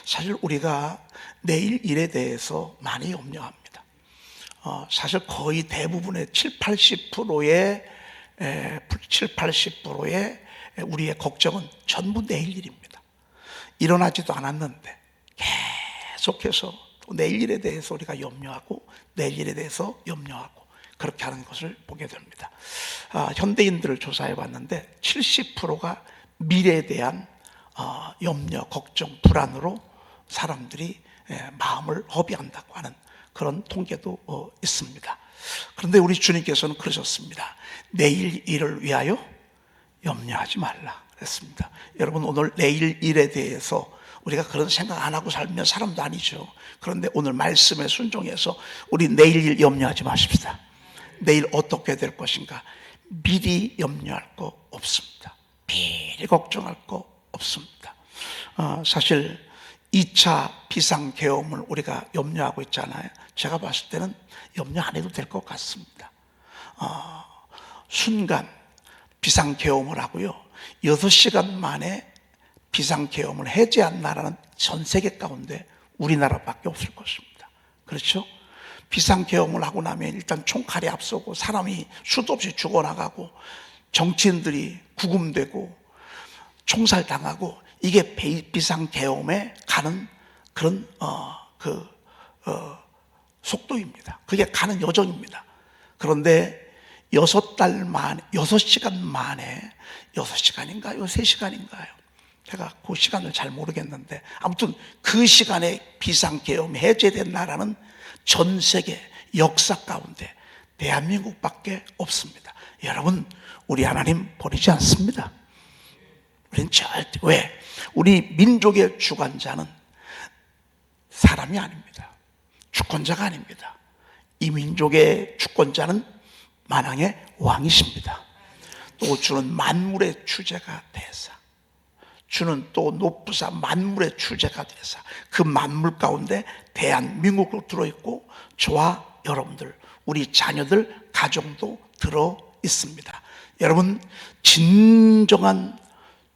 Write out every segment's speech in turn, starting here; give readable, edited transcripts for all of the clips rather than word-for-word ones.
사실 우리가 내일 일에 대해서 많이 염려합니다. 사실 거의 대부분의 70~80%의 우리의 걱정은 전부 내일 일입니다. 일어나지도 않았는데 계속해서 내일 일에 대해서 우리가 염려하고 내일 일에 대해서 염려하고 그렇게 하는 것을 보게 됩니다. 현대인들을 조사해 봤는데 70%가 미래에 대한 염려, 걱정, 불안으로 사람들이 마음을 허비한다고 하는 그런 통계도 있습니다. 그런데 우리 주님께서는 그러셨습니다. 내일 일을 위하여 염려하지 말라 그랬습니다. 여러분, 오늘 내일 일에 대해서 우리가 그런 생각 안 하고 살면 사람도 아니죠. 그런데 오늘 말씀에 순종해서 우리 내일 일 염려하지 마십시다. 내일 어떻게 될 것인가 미리 염려할 거 없습니다. 미리 걱정할 거 없습니다. 사실 2차 비상계엄을 우리가 염려하고 있잖아요. 제가 봤을 때는 염려 안 해도 될 것 같습니다. 순간 비상계엄을 하고요, 6시간 만에 비상계엄을 해제한 나라는 전 세계 가운데 우리나라밖에 없을 것입니다. 그렇죠? 비상계엄을 하고 나면 일단 총칼이 앞서고 사람이 수도 없이 죽어나가고 정치인들이 구금되고 총살당하고, 이게 비상계엄에 가는 그런 속도입니다. 그게 가는 여정입니다. 그런데 6시간 만에 6시간인가요? 3시간인가요? 제가 그 시간을 잘 모르겠는데, 아무튼 그 시간에 비상계엄 해제된 나라는 전 세계 역사 가운데 대한민국밖에 없습니다. 여러분, 우리 하나님 버리지 않습니다. 우리는 절대, 왜? 우리 민족의 주관자는 사람이 아닙니다. 주권자가 아닙니다. 이 민족의 주권자는 만왕의 왕이십니다. 또 주는 만물의 주제가 되사, 주는 또 높으사 만물의 주제가 되사, 그 만물 가운데 대한민국도 들어있고 저와 여러분들, 우리 자녀들, 가정도 들어 있습니다. 여러분, 진정한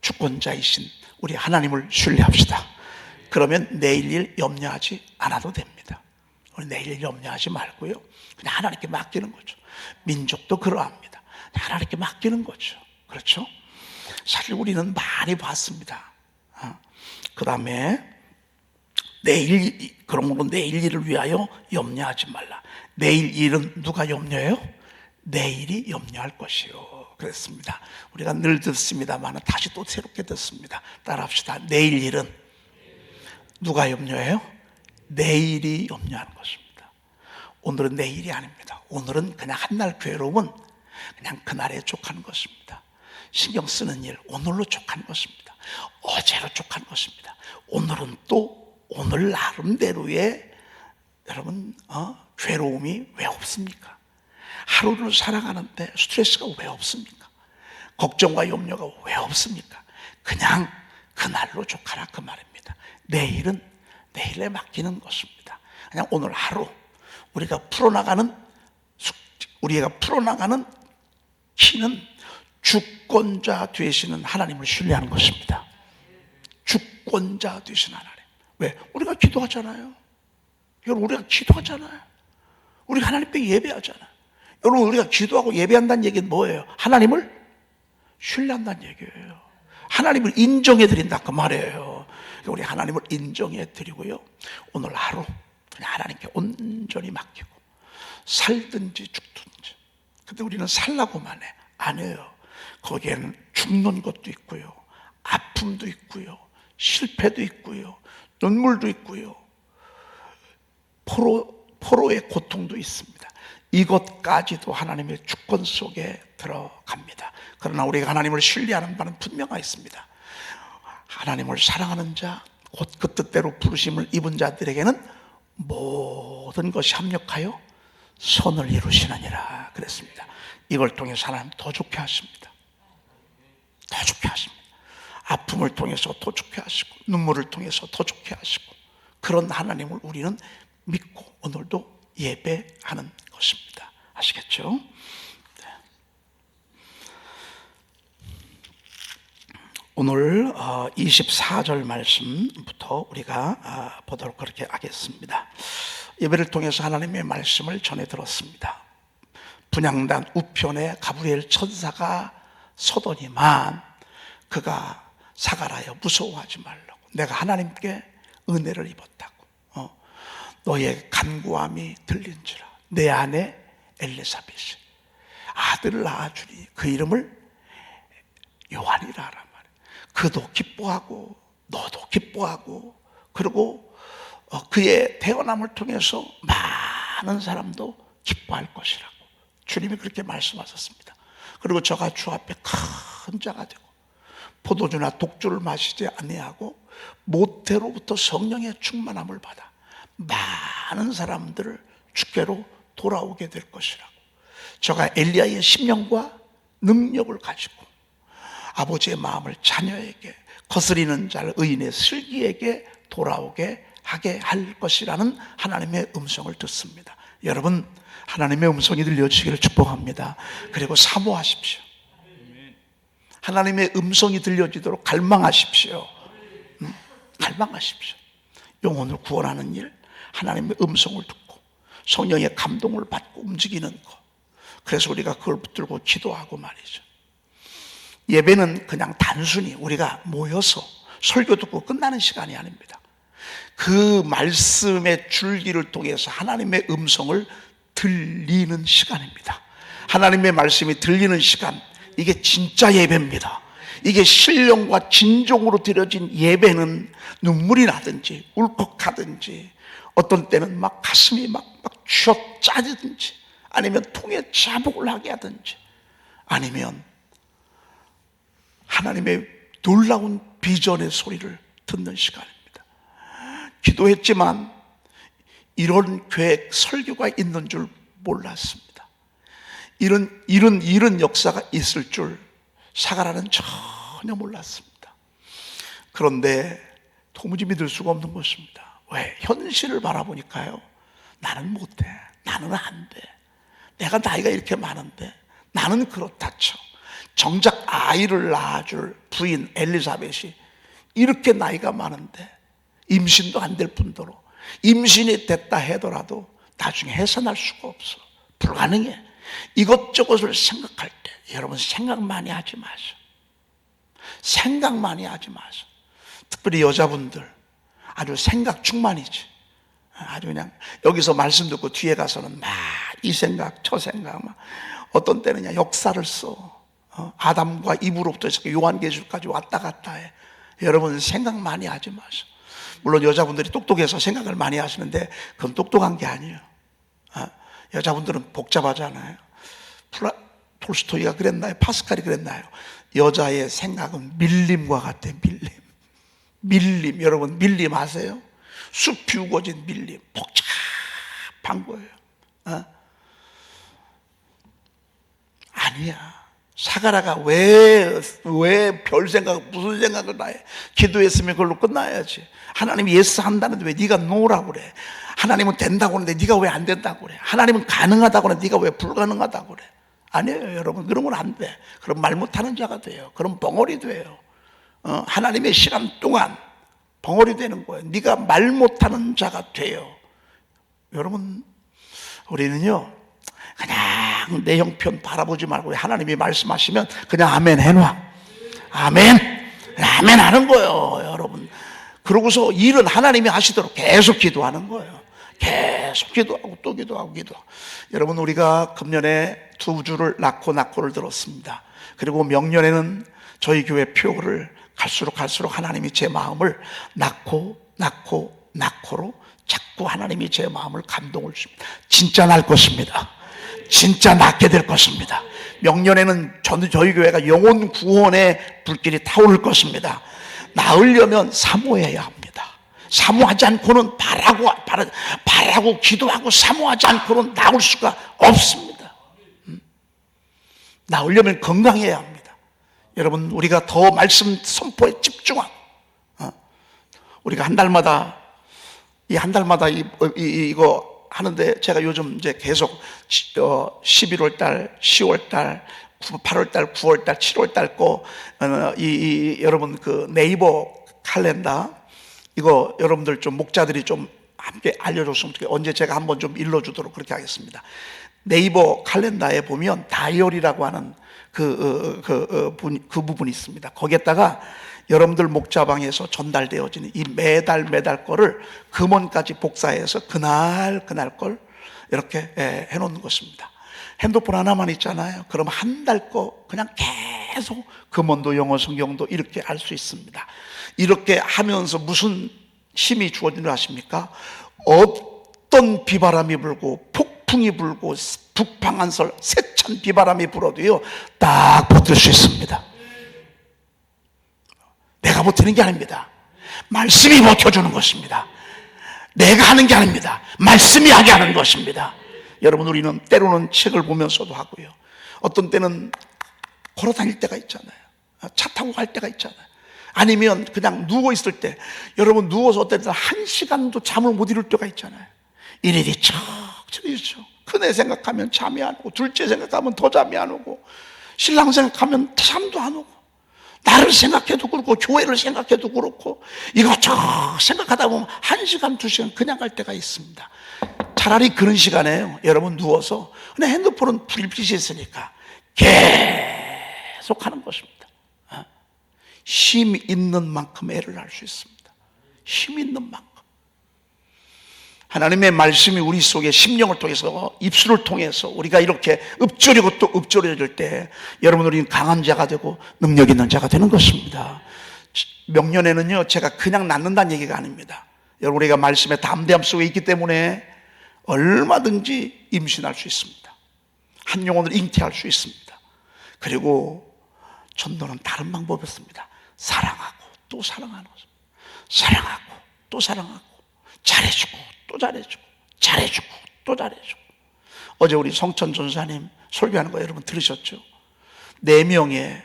주권자이신 우리 하나님을 신뢰합시다. 그러면 내일 일 염려하지 않아도 됩니다. 우리 내일 일 염려하지 말고요, 그냥 하나님께 맡기는 거죠. 민족도 그러합니다. 하나님께 맡기는 거죠. 그렇죠? 사실 우리는 많이 봤습니다. 그 다음에 그러므로 내일 일을 위하여 염려하지 말라. 내일 일은 누가 염려해요? 내일이 염려할 것이요 그랬습니다. 우리가 늘 듣습니다만 다시 또 새롭게 듣습니다. 따라합시다. 내일 일은 누가 염려해요? 내일이 염려하는 것입니다. 오늘은 내일이 아닙니다. 오늘은 그냥 한날 괴로움은 그냥 그날에 족하는 것입니다. 신경 쓰는 일, 오늘로 족한 것입니다. 어제로 족한 것입니다. 오늘은 또 오늘 나름대로의 여러분 괴로움이 왜 없습니까? 하루를 살아가는데 스트레스가 왜 없습니까? 걱정과 염려가 왜 없습니까? 그냥 그날로 족하라 그 말입니다. 내일은 내일에 맡기는 것입니다. 그냥 오늘 하루 우리가 풀어나가는 키는 주권자 되시는 하나님을 신뢰하는 것입니다. 주권자 되시는 하나님. 왜? 우리가 기도하잖아요. 여러분, 우리가 기도하잖아요. 우리가 하나님께 예배하잖아요. 여러분, 우리가 기도하고 예배한다는 얘기는 뭐예요? 하나님을 신뢰한다는 얘기예요. 하나님을 인정해 드린다 그 말이에요. 우리 하나님을 인정해 드리고요, 오늘 하루 그냥 하나님께 온전히 맡기고 살든지 죽든지. 근데 우리는 살라고만 해. 안 해요. 거기에는 죽는 것도 있고요, 아픔도 있고요, 실패도 있고요, 눈물도 있고요, 포로의 고통도 있습니다. 이것까지도 하나님의 주권 속에 들어갑니다. 그러나 우리가 하나님을 신뢰하는 바는 분명하겠습니다. 하나님을 사랑하는 자, 곧 그 뜻대로 부르심을 입은 자들에게는 모든 것이 합력하여 선을 이루시느니라 그랬습니다. 이걸 통해서 하나님 더 좋게 하십니다. 더 좋게 하십니다. 아픔을 통해서 더 좋게 하시고, 눈물을 통해서 더 좋게 하시고, 그런 하나님을 우리는 믿고 오늘도 예배하는 것입니다. 아시겠죠? 오늘 24절 말씀부터 우리가 보도록 그렇게 하겠습니다. 예배를 통해서 하나님의 말씀을 전해 들었습니다. 분향단 우편에 가브리엘 천사가 서더니만 그가 사가라여 무서워하지 말라고, 내가 하나님께 은혜를 입었다고, 너의 간구함이 들린지라, 내 아내 엘리사벳이 아들을 낳아주니 그 이름을 요한이라 하라 말이야. 그도 기뻐하고 너도 기뻐하고, 그리고 그의 태어남을 통해서 많은 사람도 기뻐할 것이라고 주님이 그렇게 말씀하셨습니다. 그리고 저가 주 앞에 큰 자가 되고 포도주나 독주를 마시지 아니하고 모태로부터 성령의 충만함을 받아 많은 사람들을 주께로 돌아오게 될 것이라고, 저가 엘리야의 심령과 능력을 가지고 아버지의 마음을 자녀에게, 거스리는 자를 의인의 슬기에게 돌아오게 하게 할 것이라는 하나님의 음성을 듣습니다. 여러분, 하나님의 음성이 들려주시기를 축복합니다. 그리고 사모하십시오. 하나님의 음성이 들려지도록 갈망하십시오. 갈망하십시오. 영혼을 구원하는 일, 하나님의 음성을 듣고 성령의 감동을 받고 움직이는 것, 그래서 우리가 그걸 붙들고 기도하고 말이죠. 예배는 그냥 단순히 우리가 모여서 설교 듣고 끝나는 시간이 아닙니다. 그 말씀의 줄기를 통해서 하나님의 음성을 들리는 시간입니다. 하나님의 말씀이 들리는 시간, 이게 진짜 예배입니다. 이게 신령과 진정으로 드려진 예배는 눈물이 나든지 울컥하든지, 어떤 때는 막 가슴이 막 쥐어 짜지든지, 아니면 통에 자복을 하게 하든지, 아니면 하나님의 놀라운 비전의 소리를 듣는 시간입니다. 기도했지만 이런 계획, 설교가 있는 줄 몰랐습니다. 이런 역사가 있을 줄 사가라는 전혀 몰랐습니다. 그런데 도무지 믿을 수가 없는 것입니다. 왜? 현실을 바라보니까요, 나는 못해, 나는 안 돼, 내가 나이가 이렇게 많은데 나는 그렇다 쳐. 정작 아이를 낳아줄 부인 엘리사벳이 이렇게 나이가 많은데 임신도 안 될 뿐더러, 임신이 됐다 하더라도 나중에 해산할 수가 없어, 불가능해. 이것저것을 생각할 때 여러분, 생각 많이 하지 마세요. 생각 많이 하지 마세요. 특별히 여자분들 아주 생각 충만이지. 아주 그냥 여기서 말씀 듣고 뒤에 가서는 막 이 생각 저 생각, 막 어떤 때는 그냥 역사를 써. 아담과 이브로부터 해서 요한계시록까지 왔다 갔다 해. 여러분, 생각 많이 하지 마세요. 물론 여자분들이 똑똑해서 생각을 많이 하시는데 그건 똑똑한 게 아니에요. 여자분들은 복잡하잖아요. 톨스토이가 그랬나요? 파스칼이 그랬나요? 여자의 생각은 밀림과 같아. 밀림. 여러분, 밀림 아세요? 숲이 우거진 밀림. 복잡한 거예요. 아니야. 사가라가 왜 별 생각, 무슨 생각을 다 해? 기도했으면 그걸로 끝나야지. 하나님이 예스 한다는데 왜 네가 노라고 그래? 하나님은 된다고 하는데 네가 왜 안 된다고 그래? 하나님은 가능하다고 하는데 네가 왜 불가능하다고 그래? 아니에요, 여러분. 그런 건 안 돼. 그럼 말 못하는 자가 돼요. 그럼 벙어리 돼요. 하나님의 시간 동안 벙어리 되는 거예요. 네가 말 못하는 자가 돼요. 여러분, 우리는요, 그냥 내 형편 바라보지 말고 하나님이 말씀하시면 그냥 아멘 해놔. 아멘 하는 거예요, 여러분. 그러고서 일은 하나님이 하시도록 계속 기도하는 거예요. 계속 기도하고 또 기도하고. 여러분, 우리가 금년에 2주를 낳고를 들었습니다. 그리고 명년에는 저희 교회 표를 갈수록 하나님이 제 마음을 낳고로 자꾸 하나님이 제 마음을 감동을 주십니다. 진짜 날 것입니다. 진짜 낫게 될 것입니다. 명년에는 저희 교회가 영혼 구원의 불길이 타오를 것입니다. 나으려면 사모해야 합니다. 사모하지 않고는 바라고 기도하고 사모하지 않고는 나올 수가 없습니다. 나으려면 건강해야 합니다. 여러분, 우리가 더 말씀 선포에 집중하고, 우리가 한 달마다 이거 하는데, 제가 요즘 이제 계속 11월 달, 10월 달, 8월달, 9월달, 7월달 거 여러분 그 네이버 칼렌더 이거 여러분들 좀 목자들이 좀 함께 알려줬으면 좋겠어요. 언제 제가 한번 좀 일러주도록 그렇게 하겠습니다. 네이버 칼렌더에 보면 다이어리라고 하는 그 부분이 있습니다. 거기에다가 여러분들 목자방에서 전달되어지는 이 매달 거를 금원까지 복사해서 그날 걸 이렇게 해놓는 것입니다. 핸드폰 하나만 있잖아요. 그럼 한 달 거 그냥 계속 금원도 영어 성경도 이렇게 알 수 있습니다. 이렇게 하면서 무슨 힘이 주어지는 줄 아십니까? 어떤 비바람이 불고 폭풍이 불고 북방한설 세찬 비바람이 불어도요 딱 버틸 수 있습니다. 내가 버티는 게 아닙니다. 말씀이 버텨주는 것입니다. 내가 하는 게 아닙니다. 말씀이 하게 하는 것입니다. 여러분, 우리는 때로는 책을 보면서도 하고요, 어떤 때는 걸어 다닐 때가 있잖아요. 차 타고 갈 때가 있잖아요. 아니면 그냥 누워 있을 때, 여러분 누워서 어떤 때는 1시간도 잠을 못 이룰 때가 있잖아요. 일일이 척 큰애 생각하면 잠이 안 오고, 둘째 생각하면 더 잠이 안 오고, 신랑 생각하면 잠도 안 오고, 나를 생각해도 그렇고 교회를 생각해도 그렇고, 이거 저 생각하다 보면 1시간 2시간 그냥 갈 때가 있습니다. 차라리 그런 시간에 여러분 누워서 그냥 핸드폰은 불빛이 있으니까 계속 하는 것입니다. 힘 있는 만큼 애를 할 수 있습니다. 힘 있는 만큼. 하나님의 말씀이 우리 속에 심령을 통해서, 입술을 통해서 우리가 이렇게 읊조리고 또 읊조려질 때 여러분, 우리는 강한 자가 되고 능력 있는 자가 되는 것입니다. 명년에는요, 제가 그냥 낳는다는 얘기가 아닙니다. 여러분, 우리가 말씀의 담대함 속에 있기 때문에 얼마든지 임신할 수 있습니다. 한 영혼을 잉태할 수 있습니다. 그리고 전도는 다른 방법이었습니다. 사랑하고 또 사랑하는 것입니다. 사랑하고 또 사랑하고, 잘해주고 또 잘해주고, 잘해주고 또 잘해주고. 어제 우리 성천 전사님 설교하는 거 여러분 들으셨죠? 4명의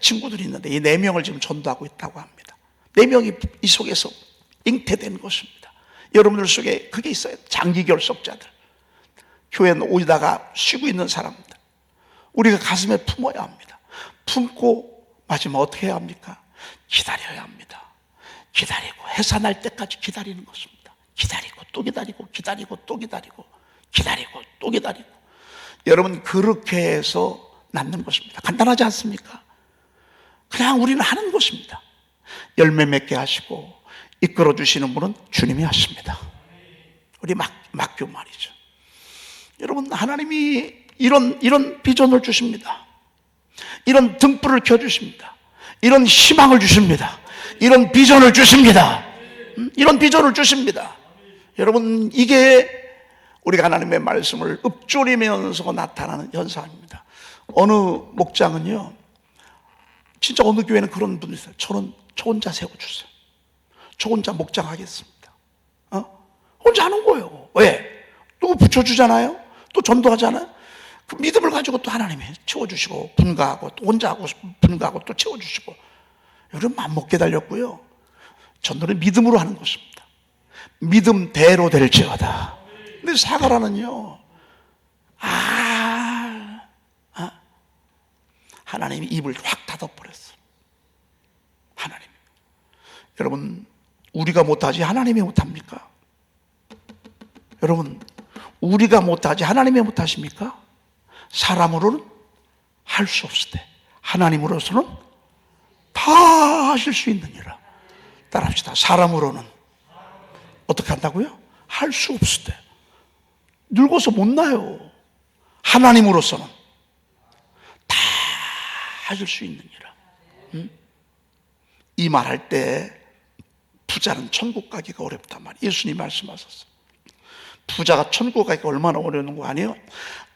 친구들이 있는데 이 4명을 지금 전도하고 있다고 합니다. 4명이 이 속에서 잉태된 것입니다. 여러분들 속에 그게 있어요. 장기 결석자들, 교회에 오다가 쉬고 있는 사람들, 우리가 가슴에 품어야 합니다. 품고 마지막 어떻게 해야 합니까? 기다려야 합니다. 기다리고 해산할 때까지 기다리는 것입니다. 기다리고 또 기다리고, 기다리고 또 기다리고, 기다리고 또 기다리고. 여러분, 그렇게 해서 낳는 것입니다. 간단하지 않습니까? 그냥 우리는 하는 것입니다. 열매 맺게 하시고 이끌어 주시는 분은 주님이 하십니다. 우리 막교 말이죠. 여러분, 하나님이 이런 비전을 주십니다. 이런 등불을 켜주십니다. 이런 희망을 주십니다. 이런 비전을 주십니다. 이런 비전을 주십니다. 여러분, 이게 우리가 하나님의 말씀을 읊조리면서 나타나는 현상입니다. 어느 목장은요, 진짜 어느 교회는 그런 분이 있어요. 저는 저 혼자 세워주세요. 저 혼자 목장하겠습니다. 혼자 하는 거예요. 왜? 또 붙여주잖아요. 또 전도하잖아요. 그 믿음을 가지고 또 하나님이 채워주시고, 분가하고 또 혼자 하고 분가하고 또 채워주시고. 여러분, 맘먹게 달렸고요. 전도는 믿음으로 하는 것입니다. 믿음대로 될지어다. 근데 사가라는요, 하나님이 입을 확 닫아버렸어. 하나님. 여러분, 우리가 못하지 하나님이 못합니까? 여러분, 우리가 못하지 하나님이 못하십니까? 사람으로는 할 수 없을 때 하나님으로서는 다 하실 수 있느니라. 따라합시다. 사람으로는 어떻게 한다고요? 할 수 없을 때. 늙어서 못 나요. 하나님으로서는 다 하실 수 있느니라. 이 말할 때 부자는 천국 가기가 어렵단 말이에요. 예수님이 말씀하셨어요. 부자가 천국 가기가 얼마나 어려운 거 아니에요?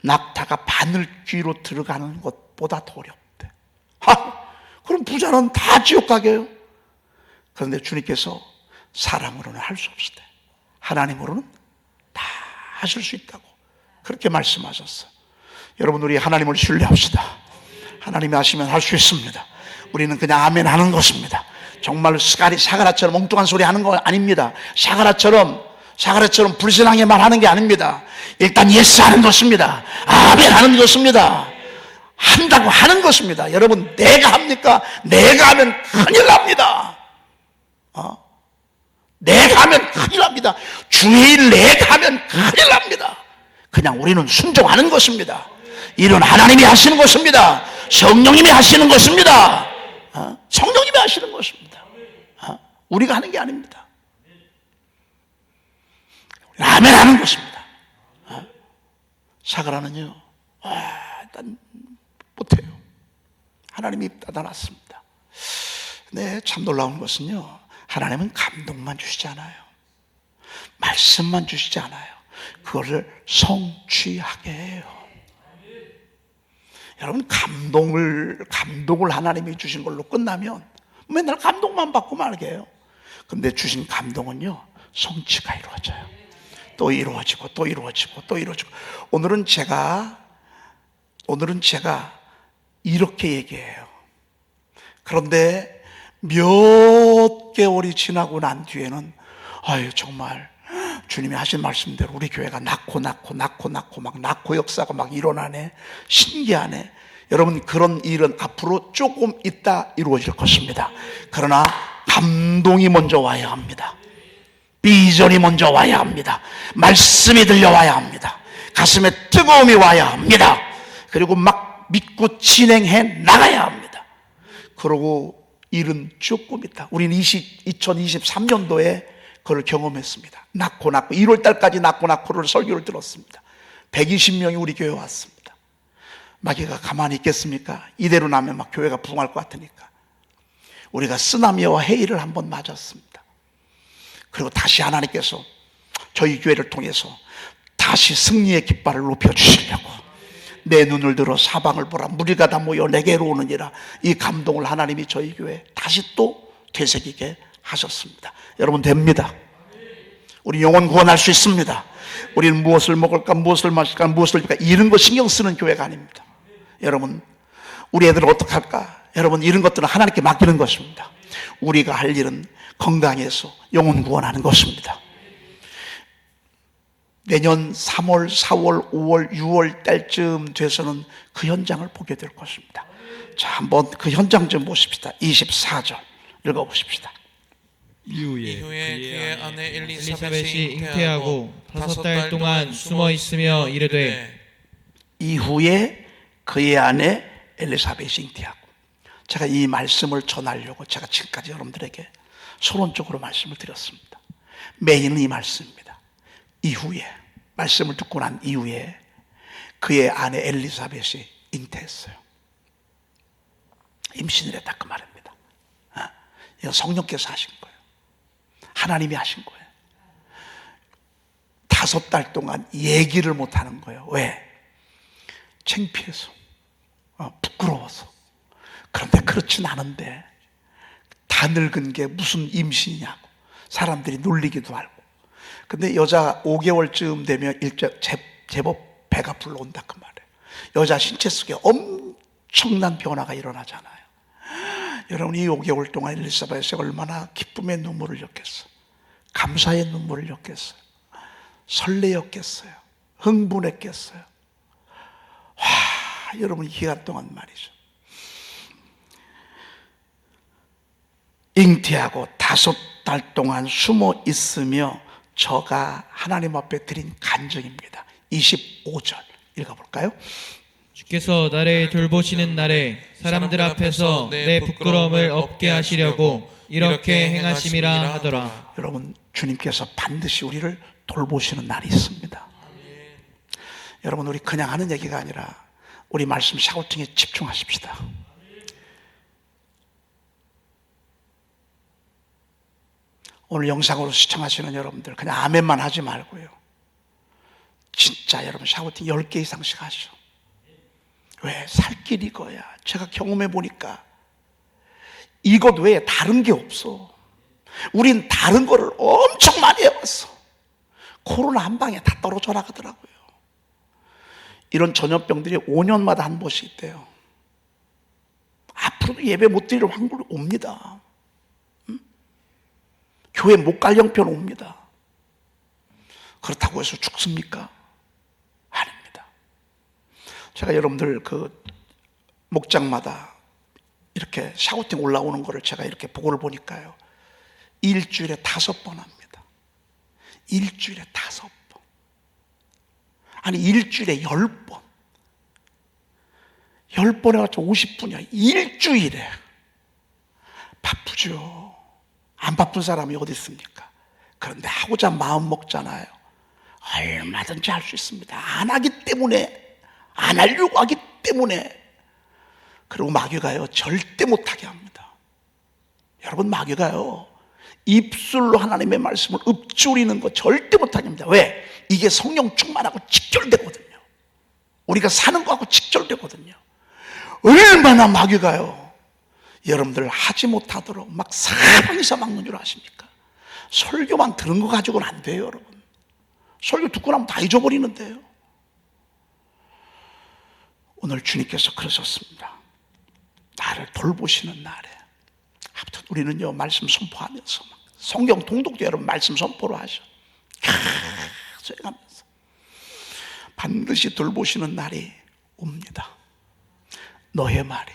낙타가 바늘 귀로 들어가는 것보다 더 어렵대. 그럼 부자는 다 지옥 가게요. 그런데 주님께서 사람으로는 할 수 없을 때 하나님으로는 다 하실 수 있다고 그렇게 말씀하셨어요. 여러분, 우리 하나님을 신뢰합시다. 하나님이 하시면 할 수 있습니다. 우리는 그냥 아멘 하는 것입니다. 정말 사가라처럼 엉뚱한 소리 하는 거 아닙니다. 사가라처럼 불신앙에만 하는 게 아닙니다. 일단 예스 하는 것입니다. 아멘 하는 것입니다. 한다고 하는 것입니다. 여러분, 내가 합니까? 내가 하면 큰일 납니다. 내가 하면 큰일 납니다. 주일 내가 하면 큰일 납니다. 그냥 우리는 순종하는 것입니다. 일은 하나님이 하시는 것입니다. 성령님이 하시는 것입니다. 성령님이 하시는 것입니다. 우리가 하는 게 아닙니다. 아멘 하는 것입니다. 사그라는요, 일단 못해요. 하나님이 따다놨습니다. 네, 참 놀라운 것은요, 하나님은 감동만 주시지 않아요. 말씀만 주시지 않아요. 그거를 성취하게 해요. 여러분, 감동을 하나님이 주신 걸로 끝나면 맨날 감동만 받고 말게 해요. 근데 주신 감동은요, 성취가 이루어져요. 또 이루어지고 또 이루어지고 또 이루어지고. 오늘은 제가 이렇게 얘기해요. 그런데 몇 개월이 지나고 난 뒤에는 정말 주님이 하신 말씀대로 우리 교회가 낳고 막 낳고 역사가 막 일어나네. 신기하네. 여러분, 그런 일은 앞으로 조금 있다 이루어질 것입니다. 그러나 감동이 먼저 와야 합니다. 비전이 먼저 와야 합니다. 말씀이 들려와야 합니다. 가슴에 뜨거움이 와야 합니다. 그리고 막 믿고 진행해 나가야 합니다. 그러고 일은 조금 있다. 우리는 2023년도에 그걸 경험했습니다. 낳고 1월 달까지 낳고를 설교를 들었습니다. 120명이 우리 교회에 왔습니다. 마귀가 가만히 있겠습니까? 이대로 나면 막 교회가 부흥할 것 같으니까. 우리가 쓰나미와 해일을 한번 맞았습니다. 그리고 다시 하나님께서 저희 교회를 통해서 다시 승리의 깃발을 높여주시려고, 내 눈을 들어 사방을 보라 무리가 다 모여 내게로 오느니라, 이 감동을 하나님이 저희 교회에 다시 또 되새기게 하셨습니다. 여러분, 됩니다. 우리 영혼 구원할 수 있습니다. 우리는 무엇을 먹을까, 무엇을 마실까, 무엇을 입을까, 이런 거 신경 쓰는 교회가 아닙니다. 여러분, 우리 애들은 어떻게 할까, 여러분, 이런 것들은 하나님께 맡기는 것입니다. 우리가 할 일은 건강해서 영혼 구원하는 것입니다. 내년 3월, 4월, 5월, 6월 달쯤 돼서는 그 현장을 보게 될 것입니다. 자, 한번 그 현장 좀 보십시다. 24절 읽어보십시다. 이후에 그의 아내 엘리사벳이 잉태하고 5달 동안 숨어 있으며 이르되, 이후에 그의 아내 엘리사벳이 잉태하고. 제가 이 말씀을 전하려고 제가 지금까지 여러분들에게 서론적으로 말씀을 드렸습니다. 메인은 이 말씀입니다. 이후에, 말씀을 듣고 난 이후에 그의 아내 엘리사벳이 잉태했어요. 임신을 했다, 그 말입니다. 이건 성령께서 하신 거예요. 하나님이 하신 거예요. 5달 동안 얘기를 못 하는 거예요. 왜? 창피해서, 부끄러워서. 그런데 그렇진 않은데, 다 늙은 게 무슨 임신이냐고 사람들이 놀리기도 하고. 근데 여자 5개월쯤 되면 제법 배가 불러온다, 그 말이에요. 여자 신체 속에 엄청난 변화가 일어나잖아요. 여러분, 이 5개월 동안 엘리사벳이 얼마나 기쁨의 눈물을 흘렸겠어요. 감사의 눈물을 흘렸겠어요. 설레었겠어요. 흥분했겠어요. 여러분, 이 기간 동안 말이죠, 잉태하고 5달 동안 숨어 있으며 저가 하나님 앞에 드린 간증입니다. 25절 읽어볼까요? 주께서 나를 돌보시는 날에 사람들 앞에서 내 부끄러움을 없게 하시려고 이렇게 행하심이라 하더라. 여러분, 주님께서 반드시 우리를 돌보시는 날이 있습니다. 여러분, 우리 그냥 하는 얘기가 아니라 우리 말씀 샤우팅에 집중하십시다. 오늘 영상으로 시청하시는 여러분들, 그냥 아멘만 하지 말고요, 진짜 여러분 샤우팅 10개 이상씩 하시오. 왜? 살 길이 이거야. 제가 경험해 보니까 이것 외에 다른 게 없어. 우린 다른 거를 엄청 많이 해봤어. 코로나 한 방에 다 떨어져 나가더라고요. 이런 전염병들이 5년마다 한 번씩 있대요. 앞으로도 예배 못 드리러 환불 옵니다. 교회 못 갈 형편 옵니다. 그렇다고 해서 죽습니까? 아닙니다. 제가 여러분들 목장마다 이렇게 샤우팅 올라오는 거를 제가 이렇게 보고를 보니까요, 일주일에 5번 합니다. 일주일에 5번. 아니 일주일에 10번. 10번 해가지고 50분이야. 일주일에. 바쁘죠. 안 바쁜 사람이 어디 있습니까? 그런데 하고자 마음 먹잖아요. 얼마든지 할 수 있습니다. 안 하기 때문에, 안 하려고 하기 때문에. 그리고 마귀가요, 절대 못하게 합니다. 여러분, 마귀가요, 입술로 하나님의 말씀을 읊조리는 거 절대 못하게 합니다. 왜? 이게 성령 충만하고 직결되거든요. 우리가 사는 거하고 직결되거든요. 얼마나 마귀가요, 여러분들 하지 못하도록 막 사방에서 막는 줄 아십니까? 설교만 들은 거 가지고는 안 돼요, 여러분. 설교 듣고 나면 다 잊어버리는데요. 오늘 주님께서 그러셨습니다. 나를 돌보시는 날에. 아무튼 우리는요, 말씀 선포하면서 성경 통독도 여러분 말씀 선포로 하셔. 수행하면서 반드시 돌보시는 날이 옵니다. 너의 말이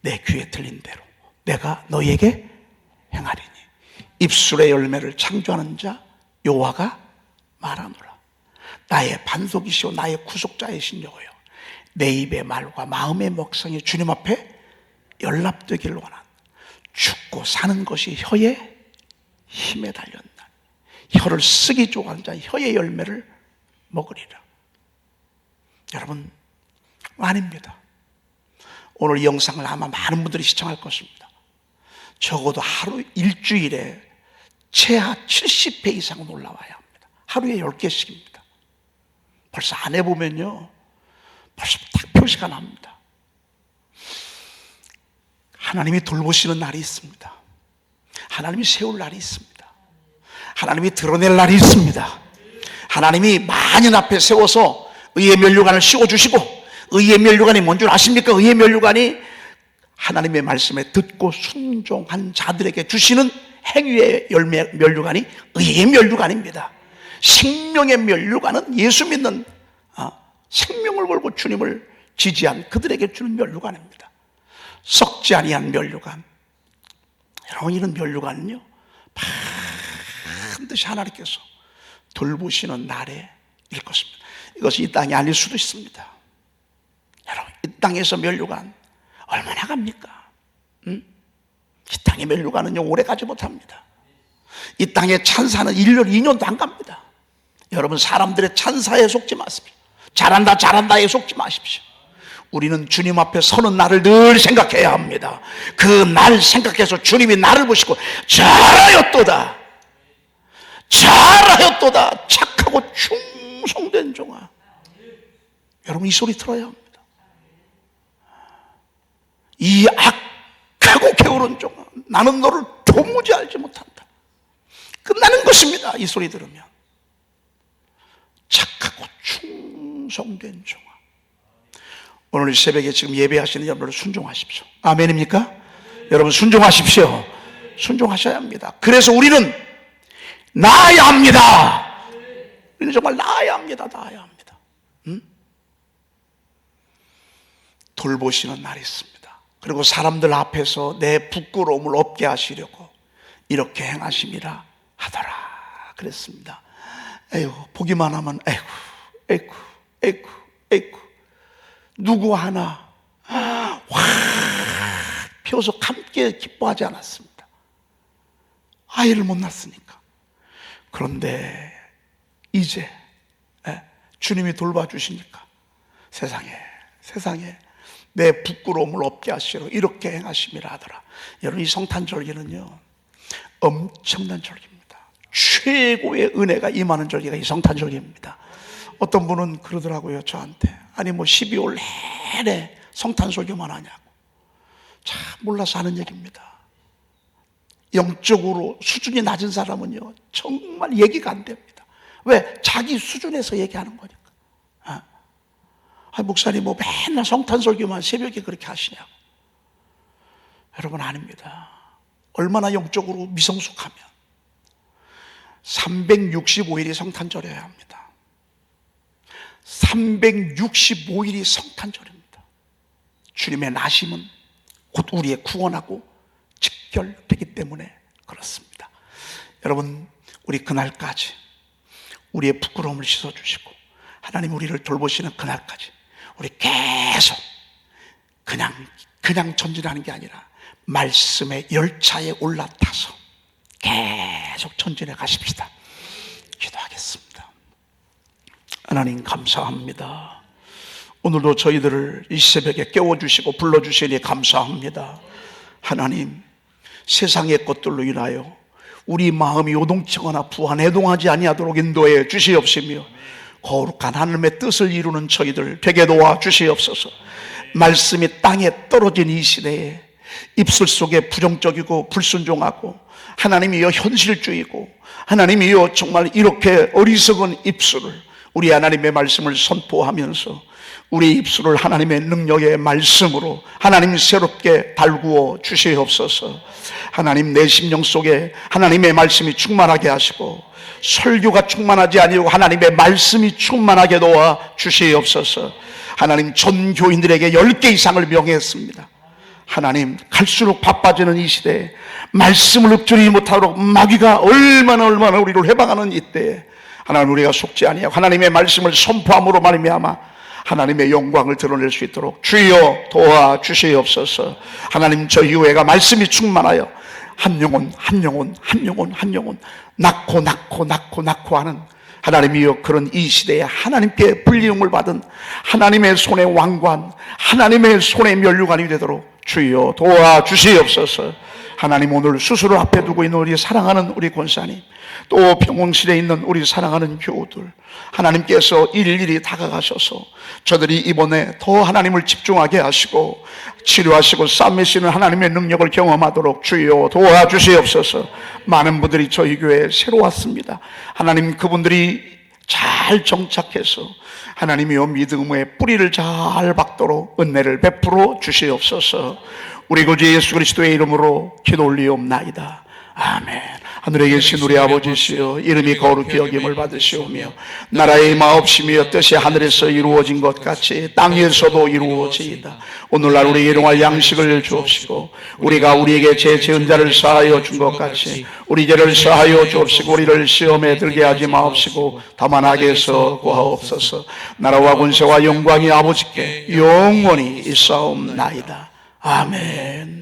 내 귀에 들린 대로 내가 너에게 행하리니 입술의 열매를 창조하는 자 여호와가 말하노라. 나의 반석이시오 나의 구속자이신 여호여, 내 입의 말과 마음의 묵상이 주님 앞에 연락되기를 원한 죽고 사는 것이 혀의 힘에 달렸나. 혀를 쓰기 좋아하는 자 혀의 열매를 먹으리라. 여러분, 아닙니다. 오늘 이 영상을 아마 많은 분들이 시청할 것입니다. 적어도 하루 일주일에 최하 70회 이상은 올라와야 합니다. 하루에 10개씩입니다. 벌써 안 해보면요, 벌써 딱 표시가 납니다. 하나님이 돌보시는 날이 있습니다. 하나님이 세울 날이 있습니다. 하나님이 드러낼 날이 있습니다. 하나님이 만인 앞에 세워서 의의 면류관을 씌워주시고, 의의 면류관이 뭔 줄 아십니까? 의의 면류관이 하나님의 말씀에 듣고 순종한 자들에게 주시는 행위의 열매, 면류관이 의의 면류관입니다. 생명의 면류관은 예수 믿는 생명을 걸고 주님을 지지한 그들에게 주는 면류관입니다. 썩지 아니한 면류관. 여러분, 이런 면류관은요, 반드시 하나님께서 돌보시는 날에 일 것입니다. 이것이 이 땅이 아닐 수도 있습니다. 여러분, 이 땅에서 면류관 얼마나 갑니까? 이 땅의 면류관은요, 오래 가지 못합니다. 이 땅의 찬사는 1년, 2년도 안 갑니다. 여러분, 사람들의 찬사에 속지 마십시오. 잘한다, 잘한다에 속지 마십시오. 우리는 주님 앞에 서는 날을 늘 생각해야 합니다. 그 날 생각해서 주님이 나를 보시고 잘하였도다, 잘하였도다, 착하고 충성된 종아. 여러분, 이 소리 들어야 합니다. 이 악하고 게으른 종아, 나는 너를 도무지 알지 못한다. 끝나는 것입니다. 이 소리 들으면. 착하고 충성된 종아. 오늘 새벽에 지금 예배하시는 여러분들 순종하십시오. 아멘입니까? 여러분, 순종하십시오. 순종하셔야 합니다. 그래서 우리는 나아야 합니다. 우리는 정말 나아야 합니다. 나아야 합니다. 돌보시는 날이 있습니다. 그리고 사람들 앞에서 내 부끄러움을 없게 하시려고 이렇게 행하심이라 하더라 그랬습니다. 에휴, 보기만 하면 에이구 누구 하나 확 펴서 함께 기뻐하지 않았습니다. 아이를 못 낳았으니까. 그런데 이제 주님이 돌봐주시니까 세상에 내 부끄러움을 없게 하시려 이렇게 행하심이라 하더라. 여러분, 이 성탄절기는요, 엄청난 절기입니다. 최고의 은혜가 임하는 절기가 이 성탄절기입니다. 어떤 분은 그러더라고요, 저한테. 아니 12월 내내 성탄절기만 하냐고. 참 몰라서 하는 얘기입니다. 영적으로 수준이 낮은 사람은요, 정말 얘기가 안 됩니다. 왜? 자기 수준에서 얘기하는 거니까. 목사님 맨날 성탄절기만 새벽에 그렇게 하시냐고. 여러분, 아닙니다. 얼마나 영적으로 미성숙하면 365일이 성탄절이어야 합니다. 365일이 성탄절입니다. 주님의 나심은 곧 우리의 구원하고 직결되기 때문에 그렇습니다. 여러분, 우리 그날까지 우리의 부끄러움을 씻어주시고 하나님 우리를 돌보시는 그날까지 우리 계속 그냥 전진하는 게 아니라 말씀의 열차에 올라타서 계속 전진해 가십시다. 기도하겠습니다. 하나님 감사합니다. 오늘도 저희들을 이 새벽에 깨워주시고 불러주시니 감사합니다. 하나님, 세상의 것들로 인하여 우리 마음이 요동치거나 부안해동하지 아니하도록 인도해 주시옵시며 거룩한 하나님의 뜻을 이루는 저희들 되게 도와 주시옵소서. 말씀이 땅에 떨어진 이 시대에 입술 속에 부정적이고 불순종하고 하나님이여 현실주의고 하나님이여 정말 이렇게 어리석은 입술을 우리 하나님의 말씀을 선포하면서 우리 입술을 하나님의 능력의 말씀으로 하나님 새롭게 달구어 주시옵소서. 하나님 내 심령 속에 하나님의 말씀이 충만하게 하시고 설교가 충만하지 아니고 하나님의 말씀이 충만하게 도와 주시옵소서. 하나님 전 교인들에게 10개 이상을 명했습니다. 하나님 갈수록 바빠지는 이 시대에 말씀을 읊조리지 못하도록 마귀가 얼마나 우리를 해방하는 이때에 하나님 우리가 속지 아니하고 하나님의 말씀을 선포함으로 말미암아 하나님의 영광을 드러낼 수 있도록 주여 도와주시옵소서. 하나님 저희 교회가 말씀이 충만하여 한 영혼 낳고 하는 하나님이여 그런 이 시대에 하나님께 불리움을 받은 하나님의 손의 왕관, 하나님의 손의 면류관이 되도록 주여 도와주시옵소서. 하나님 오늘 수술을 앞에 두고 있는 우리 사랑하는 우리 권사님, 또 병원실에 있는 우리 사랑하는 교우들, 하나님께서 일일이 다가가셔서 저들이 이번에 더 하나님을 집중하게 하시고 치료하시고 싸매시는 하나님의 능력을 경험하도록 주여 도와주시옵소서. 많은 분들이 저희 교회에 새로 왔습니다. 하나님 그분들이 잘 정착해서 하나님이여 믿음의 뿌리를 잘 박도록 은혜를 베풀어 주시옵소서. 우리 구주 예수 그리스도의 이름으로 기도 올리옵나이다. 아멘. 하늘에 계신 우리 아버지시여, 이름이 거룩히 여김을 받으시오며 나라의 마옵시며 뜻이 하늘에서 이루어진 것 같이 땅에서도 이루어지이다. 오늘날 우리에게 일용할 양식을 주옵시고 우리가 우리에게 제 지은 자를 사하여 준 것 같이 우리 죄를 사하여 주옵시고 우리를 시험에 들게 하지 마옵시고 다만 악에서 구하옵소서. 나라와 권세와 영광이 아버지께 영원히 있사옵나이다. 아멘.